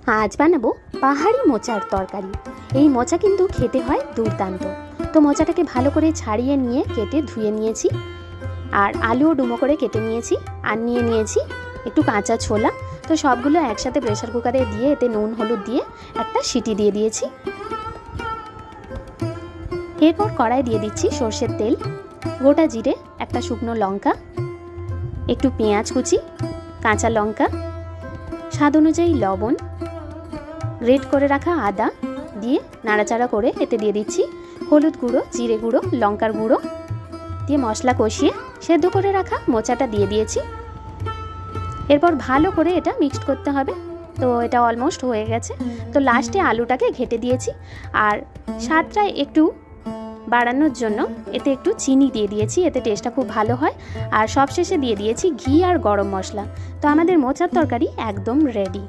আজ বানাবো পাহাড়ি মোচার তরকারি। এই মোচা কিন্তু খেতে হয় দুর্দান্ত। তো মোচাটাকে ভালো করে ছাড়িয়ে নিয়ে কেটে ধুয়ে নিয়েছি, আর আলুও ডুমো করে কেটে নিয়েছি, আর নিয়ে নিয়েছি একটু কাঁচা ছোলা। তো সবগুলো একসাথে প্রেসার কুকারে দিয়ে এতে নুন হলুদ দিয়ে একটা সিটি দিয়ে দিয়েছি। এরপর কড়াই দিয়ে দিচ্ছি সর্ষের তেল, গোটা জিরে, একটা শুকনো লঙ্কা, একটু পেঁয়াজ কুচি, কাঁচা লঙ্কা, স্বাদ অনুযায়ী লবণ, গ্রেট করে রাখা আদা দিয়ে নাড়াচাড়া করে এতে দিয়ে দিচ্ছি হলুদ গুঁড়ো, জিরে গুঁড়ো, লঙ্কার গুঁড়ো দিয়ে মশলা কষিয়ে সেদ্ধ করে রাখা মোচাটা দিয়ে দিয়েছি। এরপর ভালো করে এটা মিক্সড করতে হবে। তো এটা অলমোস্ট হয়ে গেছে। তো লাস্টে আলুটাকে ঘেটে দিয়েছি, আর স্বাদটা একটু বাড়ানোর জন্য এতে একটু চিনি দিয়ে দিয়েছি, এতে টেস্টটা খুব ভালো হয়। আর সবশেষে দিয়ে দিয়েছি ঘি আর গরম মশলা। তো আমাদের মোচার তরকারি একদম রেডি।